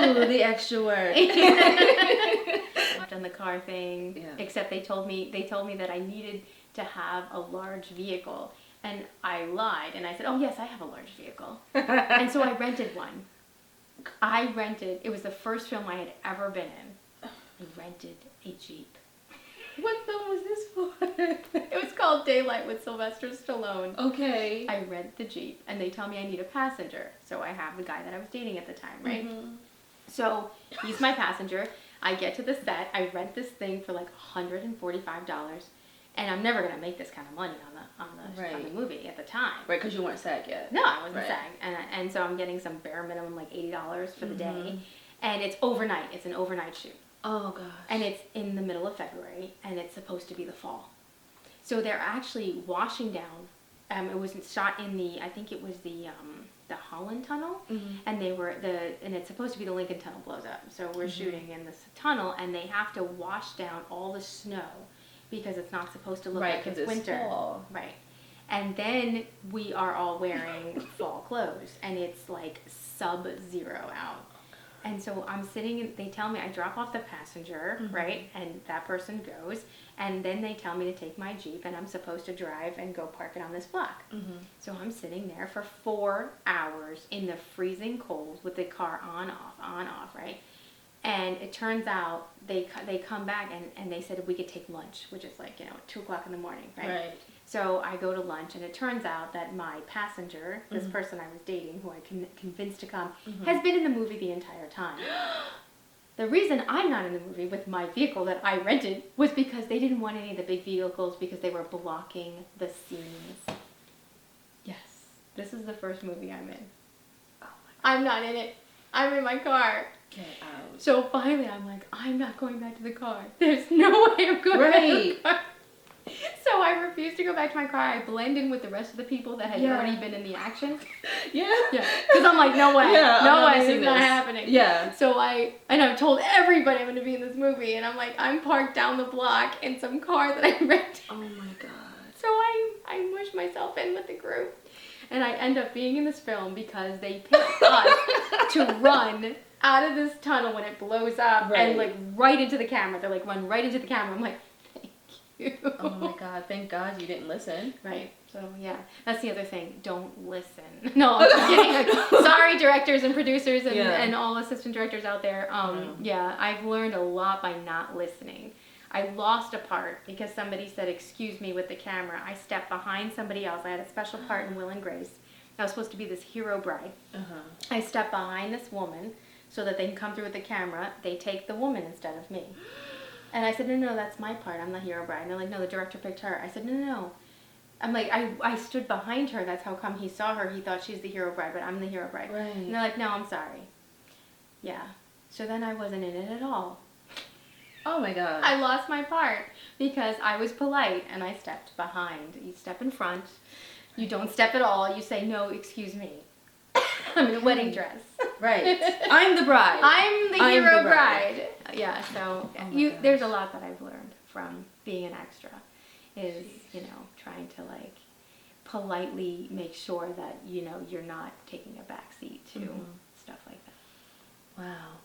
Ooh, the extra work. I've done the car thing, except they told me that I needed to have a large vehicle, and I lied and I said, oh yes, I have a large vehicle. And so I rented one. It was the first film I had ever been in. I rented a Jeep. What film was this for? It was called Daylight with Sylvester Stallone. Okay. I rent the Jeep, and they tell me I need a passenger. So I have the guy that I was dating at the time, right? Mm-hmm. So he's my passenger. I get to the set. I rent this thing for like $145, and I'm never gonna make this kind of money on the movie at the time. Right, because you weren't SAG yet. No, I wasn't SAG, and so I'm getting some bare minimum like $80 for the day, and it's overnight. It's an overnight shoot. Oh gosh. And it's in the middle of February, and it's supposed to be the fall. So they're actually washing down. It was shot in I think it was the Holland Tunnel, and and it's supposed to be the Lincoln Tunnel blows up. So we're shooting in this tunnel, and they have to wash down all the snow because it's not supposed to look like it's winter. Fall. Right. And then we are all wearing fall clothes, and it's like sub-zero out. And so I'm sitting, and they tell me, I drop off the passenger, right? And that person goes, and then they tell me to take my Jeep, and I'm supposed to drive and go park it on this block. So I'm sitting there for 4 hours in the freezing cold with the car on, off, right? And it turns out they come back, and they said we could take lunch, which is like, 2 o'clock in the morning, right? Right. So I go to lunch, and it turns out that my passenger, this person I was dating, who I convinced to come, has been in the movie the entire time. The reason I'm not in the movie with my vehicle that I rented was because they didn't want any of the big vehicles because they were blocking the scenes. Yes, this is the first movie I'm in. Oh my God. I'm not in it. I'm in my car. Get out. So finally I'm like, I'm not going back to the car. There's no way I'm going back to the car. So I refused to go back to my car. I blend in with the rest of the people that had already been in the action. Yeah. Because I'm like, no way. No way. This is not happening. Yeah. So I've told everybody I'm going to be in this movie. And I'm like, I'm parked down the block in some car that I rented. Oh my God. So I mush myself in with the group. And I end up being in this film because they picked us to run out of this tunnel when it blows up and like right into the camera. They're like, run right into the camera. I'm like, oh my God, thank God you didn't listen. Right. So yeah, that's the other thing. Don't listen. No, I'm just kidding. Like, sorry, directors and producers and all assistant directors out there. Yeah, I've learned a lot by not listening. I lost a part because somebody said, excuse me, with the camera. I stepped behind somebody else. I had a special part in Will and Grace. I was supposed to be this hero bride. I stepped behind this woman so that they can come through with the camera. They take the woman instead of me. And I said, no, that's my part. I'm the hero bride. And they're like, no, the director picked her. I said, no. I'm like, I stood behind her. That's how come he saw her. He thought she's the hero bride, but I'm the hero bride. Right. And they're like, no, I'm sorry. Yeah. So then I wasn't in it at all. Oh my God. I lost my part because I was polite and I stepped behind. You step in front. You don't step at all. You say, no, excuse me. I'm in a wedding dress. Right. I'm the bride. I'm the hero bride. Yeah, so there's a lot that I've learned from being an extra is, trying to like politely make sure that, you're not taking a back seat to stuff like that. Wow.